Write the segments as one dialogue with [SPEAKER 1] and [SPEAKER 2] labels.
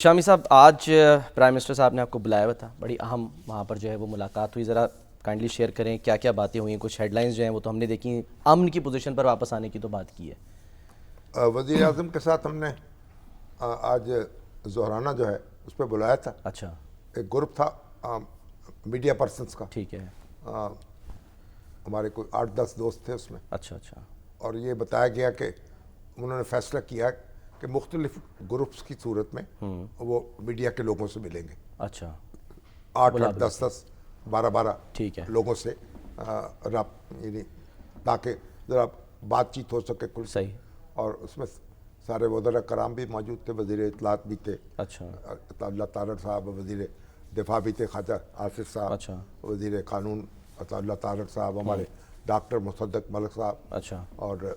[SPEAKER 1] شامی صاحب، آج پرائم منسٹر صاحب نے آپ کو بلایا ہوا تھا، بڑی اہم وہاں پر جو ہے وہ ملاقات ہوئی. ذرا کائنڈلی شیئر کریں کیا کیا باتیں ہوئیں. کچھ ہیڈ لائنز جو ہیں وہ تو ہم نے دیکھی، امن کی پوزیشن پر واپس آنے کی تو بات کی ہے.
[SPEAKER 2] وزیر اعظم کے ساتھ ہم نے آج زہرانہ جو ہے اس پہ بلایا تھا.
[SPEAKER 1] اچھا،
[SPEAKER 2] ایک گروپ تھا میڈیا پرسنس کا.
[SPEAKER 1] ٹھیک ہے.
[SPEAKER 2] ہمارے کوئی 8-10 دوست تھے اس میں.
[SPEAKER 1] اچھا اچھا.
[SPEAKER 2] اور یہ بتایا گیا کہ انہوں نے فیصلہ کیا کہ مختلف گروپس کی صورت میں وہ میڈیا کے لوگوں سے ملیں گے.
[SPEAKER 1] اچھا،
[SPEAKER 2] 8-8 10-10 12-12
[SPEAKER 1] ٹھیک ہے.
[SPEAKER 2] لوگوں سے یعنی تاکہ ذرا بات چیت ہو سکے کل.
[SPEAKER 1] صحیح.
[SPEAKER 2] اور اس میں سارے وزراء کرام بھی موجود تھے، وزیر اطلاعات بھی تھے،
[SPEAKER 1] اچھا
[SPEAKER 2] اللہ طارڑ صاحب، وزیر دفاع بھی تھے خواجہ آصف صاحب،
[SPEAKER 1] اچھا
[SPEAKER 2] وزیر قانون اللہ طارڑ صاحب، ہمارے ڈاکٹر مصدق ملک صاحب،
[SPEAKER 1] اچھا،
[SPEAKER 2] اور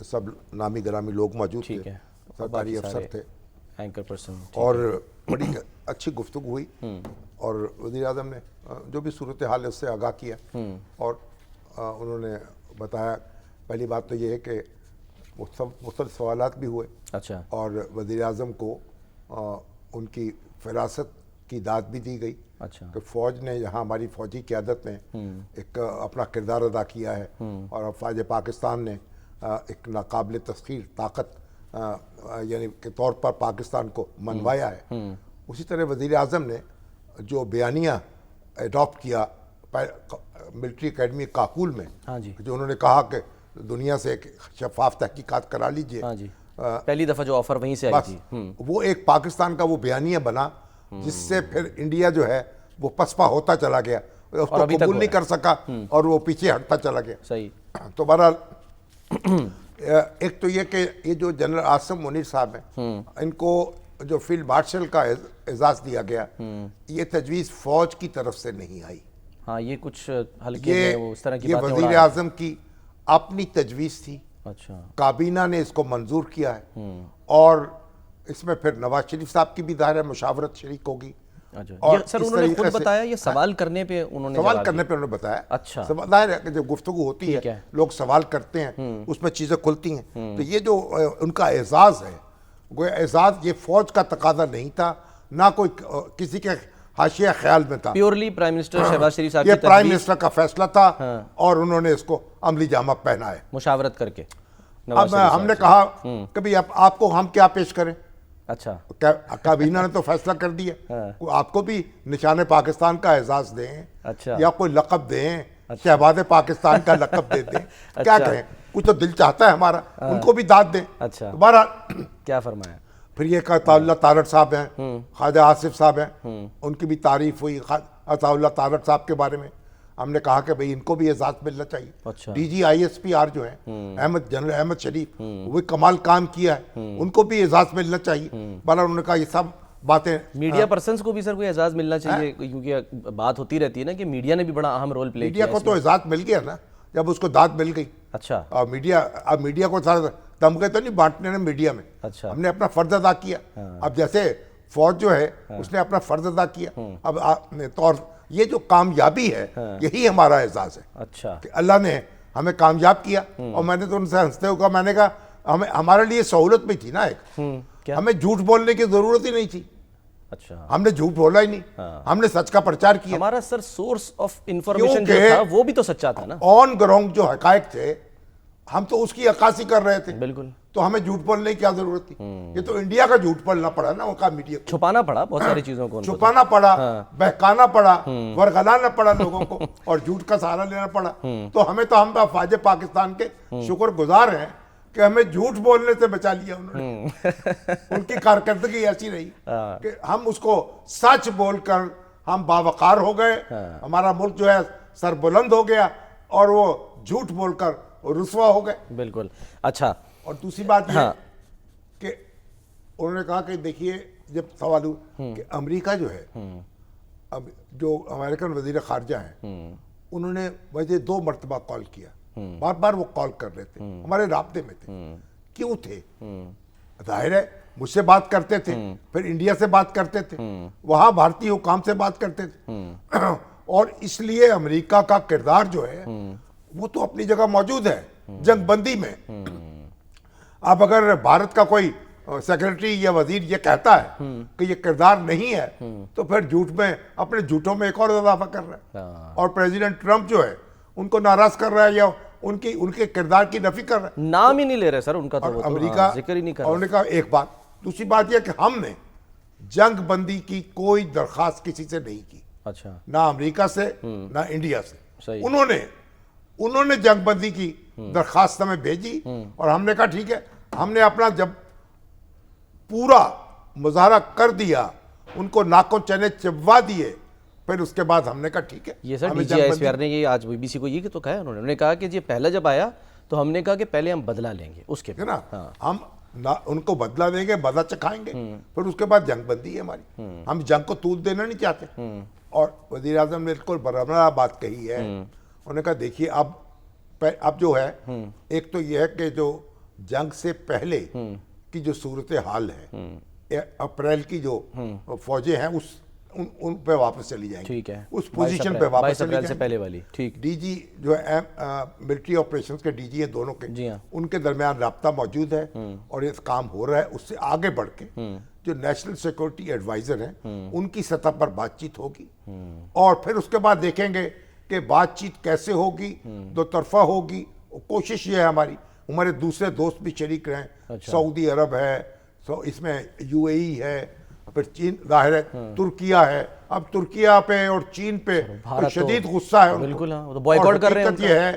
[SPEAKER 2] سب نامی گرامی لوگ موجود تھے،
[SPEAKER 1] ٹھیک ہے.
[SPEAKER 2] سرکاری افسر تھے.
[SPEAKER 1] Anchor person.
[SPEAKER 2] اور بڑی اچھی گفتگو ہوئی اور وزیر اعظم نے جو بھی صورتحال ہے اس سے آگاہ کیا. اور انہوں نے بتایا، پہلی بات تو یہ ہے کہ مختلف سوالات بھی ہوئے.
[SPEAKER 1] اچھا.
[SPEAKER 2] اور وزیر اعظم کو ان کی فراست کی داد بھی دی گئی.
[SPEAKER 1] اچھا.
[SPEAKER 2] کہ فوج نے یہاں ہماری فوجی قیادت نے ایک اپنا کردار ادا کیا ہے، اور افواج پاکستان نے ایک ناقابل تسخیر طاقت یعنی کے طور پر پاکستان کو منوایا ہے. اسی طرح وزیر اعظم نے جو بیانیہ ایڈاپٹ کیا ملٹری اکیڈمی کاکول میں،
[SPEAKER 1] ہاں جی،
[SPEAKER 2] جو انہوں نے کہا کہ دنیا سے ایک شفاف تحقیقات کرا لیجئے.
[SPEAKER 1] ہاں جی، پہلی دفعہ جو آفر وہیں سے آئی تھی.
[SPEAKER 2] وہ ایک پاکستان کا وہ بیانیہ بنا جس سے پھر انڈیا جو ہے وہ پسپا ہوتا چلا گیا، اس کو قبول نہیں کر سکا اور وہ پیچھے ہٹتا چلا گیا.
[SPEAKER 1] صحیح.
[SPEAKER 2] تو بہرحال ایک تو یہ کہ یہ جو جنرل عاصم منیر صاحب ہیں، ان کو جو فیلڈ مارشل کا اعزاز دیا گیا، یہ تجویز فوج کی طرف سے نہیں آئی.
[SPEAKER 1] ہاں، یہ کچھ ہلکے وہ اس طرح کی
[SPEAKER 2] یہ
[SPEAKER 1] باتیں
[SPEAKER 2] وزیر اعظم کی اپنی تجویز تھی.
[SPEAKER 1] اچھا.
[SPEAKER 2] کابینہ نے اس کو منظور کیا ہے، اور اس میں پھر نواز شریف صاحب کی بھی ظاہر ہے مشاورت شریک ہوگی.
[SPEAKER 1] اور سر انہوں نے خود بتایا یہ سوال کرنے پہ انہوں نے
[SPEAKER 2] بتایا.
[SPEAKER 1] اچھا.
[SPEAKER 2] ظاہر ہے کہ جب گفتگو ہوتی ہے لوگ سوال کرتے ہیں، اس میں چیزیں کھلتی ہیں. تو یہ جو ان کا اعزاز ہے، وہ اعزاز یہ فوج کا تقاضا نہیں تھا، نہ کوئی کسی کے حاشیہ خیال میں تھا.
[SPEAKER 1] پیورلی پرائم منسٹر شہباز شریف صاحب
[SPEAKER 2] یہ پرائم منسٹر کا فیصلہ تھا، اور انہوں نے اس کو عملی جامہ پہنا ہے
[SPEAKER 1] مشاورت کر کے.
[SPEAKER 2] اب ہم نے کہا کہ بھی آپ کو ہم کیا پیش کریں.
[SPEAKER 1] اچھا.
[SPEAKER 2] کابینہ نے تو فیصلہ کر دیا، آپ کو بھی نشان پاکستان کا اعزاز دیں،
[SPEAKER 1] اچھا،
[SPEAKER 2] یا کوئی لقب دیں، شہباز پاکستان کا لقب دے دیں. کیا کہیں، کچھ تو دل چاہتا ہے ہمارا، ان کو بھی داد دیں.
[SPEAKER 1] اچھا.
[SPEAKER 2] بہرحال
[SPEAKER 1] کیا فرمایا
[SPEAKER 2] پھر یہ کہ عطا اللہ طارڑ صاحب ہیں، خواجہ آصف صاحب ہیں، ان کی بھی تعریف ہوئی. عطا اللہ طارڑ صاحب کے بارے میں ہم نے کہا کہ بھئی ان کو بھی اعزاز ملنا چاہیے.
[SPEAKER 1] اچھا.
[SPEAKER 2] D G I S P R جو ہیں جنرل احمد شریف، وہ کمال کام کیا ہے، ان کو بھی اعزاز ملنا چاہیے. بہرحال انہوں نے کہا یہ سب باتیں.
[SPEAKER 1] میڈیا پرسنس کو بھی سر کوئی اعزاز ملنا چاہیے، کیونکہ بات ہوتی رہتی ہے نا کہ میڈیا نے بھی بڑا اہم رول پلے کیا.
[SPEAKER 2] میڈیا کو تو اعزاز مل گیا نا جب اس کو داد مل گئی.
[SPEAKER 1] اچھا.
[SPEAKER 2] اور میڈیا کو سارا تمغے تو نہیں بانٹنے نے میڈیا میں.
[SPEAKER 1] اچھا.
[SPEAKER 2] ہم نے اپنا فرض ادا کیا. اب جیسے فوج جو ہے اس نے اپنا فرض ادا کیا. اب اور یہ جو کامیابی ہے یہی ہمارا اعزاز ہے.
[SPEAKER 1] اچھا. کہ
[SPEAKER 2] اللہ نے ہمیں کامیاب کیا. اور میں نے تو ان سے ہنستے ہوئے کہا، میں نے کہا ہمارے لیے سہولت بھی تھی نا ایک، ہمیں جھوٹ بولنے کی ضرورت ہی نہیں تھی.
[SPEAKER 1] اچھا.
[SPEAKER 2] ہم نے جھوٹ بولا ہی نہیں، ہم نے سچ کا پرچار کیا.
[SPEAKER 1] ہمارا سر سورس آف انفارمیشن جو تھا وہ بھی تو سچا تھا نا.
[SPEAKER 2] آن گراؤنڈ جو حقائق تھے ہم تو اس کی عکاسی کر رہے تھے.
[SPEAKER 1] بالکل.
[SPEAKER 2] تو ہمیں جھوٹ بولنے کی کیا ضرورت تھی. یہ تو انڈیا کا جھوٹ بولنا پڑا نا، ان کا میڈیا کو
[SPEAKER 1] چھپانا پڑا بہت ساری چیزوں کو،
[SPEAKER 2] چھپانا پڑا، بہکانا پڑا، ورگلانا پڑا لوگوں کو، اور جھوٹ کا سہارا لینا پڑا. تو ہم افواج پاکستان کے شکر گزار ہیں کہ ہمیں جھوٹ بولنے سے بچا لیا انہوں نے. ان کی کارکردگی ایسی رہی کہ ہم اس کو سچ بول کر ہم باوقار ہو گئے. ہمارا ملک جو ہے سر بلند ہو گیا، اور وہ جھوٹ بول کر رسوا ہو گئے.
[SPEAKER 1] بالکل. اچھا.
[SPEAKER 2] اور دوسری بات یہ کہ انہوں نے کہا کہ دیکھیے، جب سوال ہوا کہ امریکہ جو ہے، اب جو امریکن وزیر خارجہ ہیں، انہوں نے وجہ 2 مرتبہ کال کیا، بار بار وہ کال کر رہے تھے، ہمارے رابطے میں تھے. کیوں تھے؟ ظاہر ہے مجھ سے بات کرتے تھے، پھر انڈیا سے بات کرتے تھے، وہاں بھارتی حکام سے بات کرتے تھے. اور اس لیے امریکہ کا کردار جو ہے وہ تو اپنی جگہ موجود ہے جنگ بندی میں. اب اگر بھارت کا کوئی سیکرٹری یا وزیر یہ کہتا ہے کہ یہ کردار نہیں ہے تو پھر جھوٹ میں اپنے جھوٹوں میں ایک اور اضافہ کر رہا ہے اور پریزیڈنٹ ٹرمپ جو ہے ان کو ناراض کر رہا ہے یا ان کے کردار کی نفی کر رہا ہے.
[SPEAKER 1] نام ہی نہیں لے رہے سر ان کا, تو
[SPEAKER 2] امریکہ
[SPEAKER 1] ذکر ہی نہیں کر
[SPEAKER 2] اور نے کہا ایک بات. دوسری بات یہ کہ ہم نے جنگ بندی کی کوئی درخواست کسی سے نہیں کی,
[SPEAKER 1] اچھا
[SPEAKER 2] نہ امریکہ سے نہ انڈیا سے.
[SPEAKER 1] صحیح.
[SPEAKER 2] انہوں نے جنگ بندی کی درخواست ہمیں بھیجی اور ہم نے کہا ٹھیک ہے. ہم نے اپنا جب پورا مظاہرہ کر دیا, ان کو ناکوں چنے چبوا دیے, پھر اس کے بعد ہم نے کہا ٹھیک ہے.
[SPEAKER 1] یہ sir D G I S P R نے یہ آج بی بی سی کو یہ تو کہا ہے, انہوں نے کہا کہ یہ پہلا جب آیا تو ہم نے کہا کہ پہلے ہم بدلہ لیں گے, اس کے
[SPEAKER 2] نا ہم ان کو بدلہ دیں گے, بدلہ چکھائیں گے, پھر اس کے بعد جنگ بندی ہے ہماری. ہم جنگ کو طول دینا نہیں چاہتے. اور وزیر اعظم نے بالکل برابر بات کہی ہے. انہوں نے کہا دیکھیے اب جو ہے, ایک تو یہ ہے کہ جو جنگ سے پہلے کی جو صورتحال ہے, اپریل کی جو فوجیں ہیں ان پہ واپس چلی جائیں گی.
[SPEAKER 1] ٹھیک ہے,
[SPEAKER 2] اس پوزیشن پہ واپس چلی جائیں
[SPEAKER 1] سے پہلے والی. ٹھیک.
[SPEAKER 2] ڈی جی جو ہے ملٹری آپریشنز کے ڈی جی ہیں دونوں کے,
[SPEAKER 1] جی ہاں,
[SPEAKER 2] ان کے درمیان رابطہ موجود ہے اور یہ کام ہو رہا ہے. اس سے آگے بڑھ کے جو نیشنل سیکورٹی ایڈوائزر ہیں ان کی سطح پر بات چیت ہوگی, اور پھر اس کے بعد دیکھیں گے کہ بات چیت کیسے ہوگی, دو طرفہ ہوگی. کوشش یہ ہے ہمارے دوسرے دوست بھی شریک رہیں. سعودی عرب ہے, اس میں یو اے ای ہے, پھر چین ظاہر ہے, ترکیہ ہے. اب ترکیہ پہ اور چین پہ شدید غصہ ہے.
[SPEAKER 1] بالکل, تو بائیکاٹ کر رہے ہیں.
[SPEAKER 2] حقیقت یہ ہے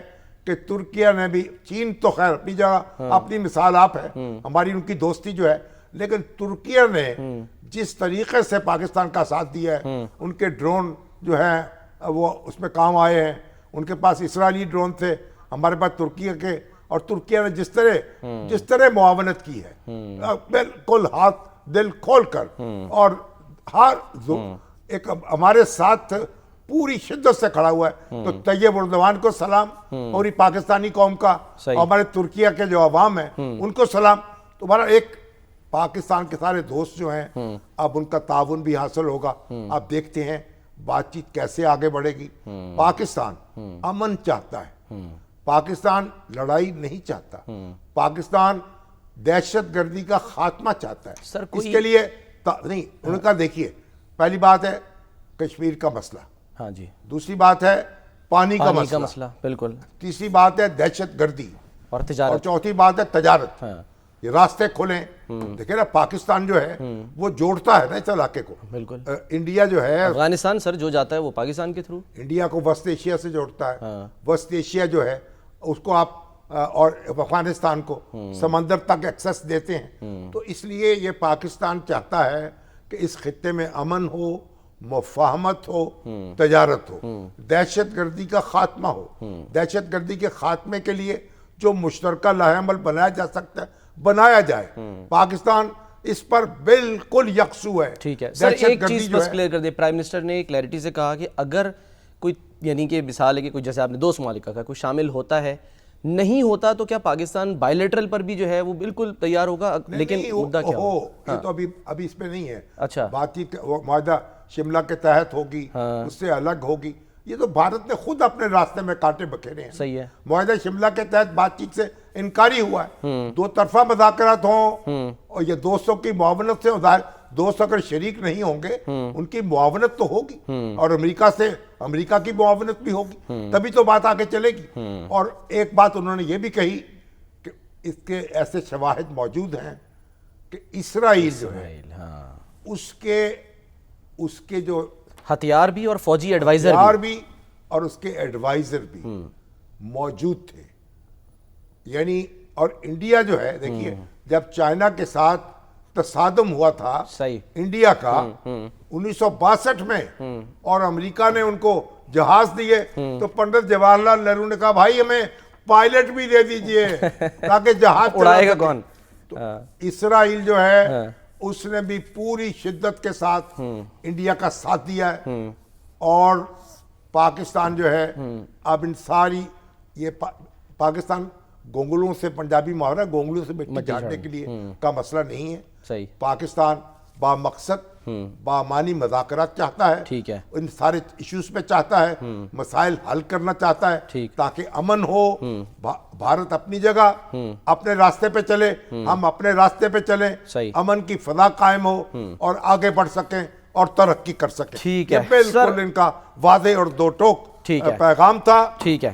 [SPEAKER 2] کہ ترکیہ نے بھی, چین تو خیر اپنی جگہ اپنی مثال آپ ہے, ہماری ان کی دوستی جو ہے, لیکن ترکیہ نے جس طریقے سے پاکستان کا ساتھ دیا ہے, ان کے ڈرون جو ہیں وہ اس میں کام آئے ہیں. ان کے پاس اسرائیلی ڈرون تھے, ہمارے پاس ترکیہ کے, اور ترکیہ نے جس طرح معاونت کی ہے بالکل ہاتھ دل کھول کر, اور ہر ایک ہمارے ساتھ پوری شدت سے کھڑا ہوا ہے. تو طیب اردوان کو سلام, پوری پاکستانی قوم کا, ہمارے ترکیہ کے جو عوام ہیں ان کو سلام. تمہارا ایک پاکستان کے سارے دوست جو ہیں, اب ان کا تعاون بھی حاصل ہوگا. آپ دیکھتے ہیں بات چیت کیسے آگے بڑھے گی. پاکستان امن چاہتا ہے, پاکستان لڑائی نہیں چاہتا, پاکستان دہشت گردی کا خاتمہ چاہتا ہے. اس کے لیے نہیں, انہوں نے کہا دیکھیے پہلی بات ہے کشمیر کا مسئلہ,
[SPEAKER 1] ہاں جی,
[SPEAKER 2] دوسری بات ہے پانی کا مسئلہ,
[SPEAKER 1] بالکل,
[SPEAKER 2] تیسری بات ہے دہشت گردی,
[SPEAKER 1] اور تجارت,
[SPEAKER 2] اور چوتھی بات ہے تجارت. یہ راستے کھلیں. دیکھیں نا پاکستان جو ہے وہ جوڑتا ہے نا اس علاقے کو. بالکل, انڈیا جو ہے,
[SPEAKER 1] افغانستان سر جو جاتا ہے وہ پاکستان کے تھرو
[SPEAKER 2] انڈیا کو وسط ایشیا سے جوڑتا ہے. وسط ایشیا جو ہے اس کو آپ اور افغانستان کو سمندر تک ایکسس دیتے ہیں. تو اس لیے یہ پاکستان چاہتا ہے کہ اس خطے میں امن ہو, مفاہمت ہو, تجارت ہو, دہشت گردی کا خاتمہ ہو. دہشت گردی کے خاتمے کے لیے جو مشترکہ لاہ عمل بنایا جا سکتا ہے بنایا جائے. پاکستان اس پر بالکل یکسو ہے.
[SPEAKER 1] ٹھیک ہے سر, ایک چیز بس کلیئر کر دے. پرائم منسٹر نے کلیئرٹی سے کہا کہ اگر کوئی, یعنی کہ مثال ہے کہ کوئی, جیسے آپ نے 2 ممالک کا کہا, کوئی شامل ہوتا ہے, نہیں ہوتا تو کیا پاکستان بائیلیٹرل پر بھی جو ہے وہ بالکل تیار ہوگا؟ لیکن مدعا کیا ہو,
[SPEAKER 2] یہ تو ابھی اس پہ نہیں ہے.
[SPEAKER 1] اچھا,
[SPEAKER 2] بات چیت معاہدہ شملہ کے تحت ہوگی, اس سے الگ ہوگی. یہ تو بھارت نے خود اپنے راستے میں کانٹے بکھیرے ہیں.
[SPEAKER 1] صحیح ہے.
[SPEAKER 2] معاہدہ شملہ کے تحت بات چیت سے انکاری ہوا ہے. 2 طرفہ مذاکرات ہوں, اور یہ دوستوں کی معاونت سے, دوست اگر شریک نہیں ہوں گے ان کی معاونت تو ہوگی, اور امریکہ کی معاونت بھی ہوگی, تبھی تو بات آگے چلے گی. اور ایک بات انہوں نے یہ بھی کہی کہ اس کے ایسے شواہد موجود ہیں کہ اسرائیل جو ہے اس کے جو
[SPEAKER 1] ہتھیار بھی اور فوجی ایڈوائزر
[SPEAKER 2] بھی اور اس کے ایڈوائزر بھی موجود تھے. یعنی اور انڈیا جو ہے, دیکھیے جب چائنا کے ساتھ تصادم ہوا تھا انڈیا کا 1962 میں, اور امریکہ نے ان کو جہاز دیے, تو پنڈت جواہر لال نہرو نے کہا بھائی ہمیں پائلٹ بھی دے دیجئے تاکہ جہاز
[SPEAKER 1] اڑائے گا کون.
[SPEAKER 2] تو اسرائیل جو ہے اس نے بھی پوری شدت کے ساتھ انڈیا کا ساتھ دیا ہے. اور پاکستان جو ہے اب ان ساری, یہ پاکستان گونگلوں سے, پنجابی محاورہ گونگلوں سے مٹی جھاڑنے کے لیے کا مسئلہ نہیں ہے. پاکستان با مقصد باامانی مذاکرات چاہتا ہے,
[SPEAKER 1] ٹھیک ہے,
[SPEAKER 2] ان سارے ایشوز پہ چاہتا ہے, مسائل حل کرنا چاہتا ہے تاکہ امن ہو, بھارت اپنی جگہ اپنے راستے پہ چلے, ہم اپنے راستے پہ چلیں, امن کی فضا قائم ہو اور آگے بڑھ سکیں اور ترقی کر سکیں.
[SPEAKER 1] ٹھیک ہے,
[SPEAKER 2] بالکل ان کا واضح اور دو ٹوک پیغام تھا.
[SPEAKER 1] ٹھیک ہے.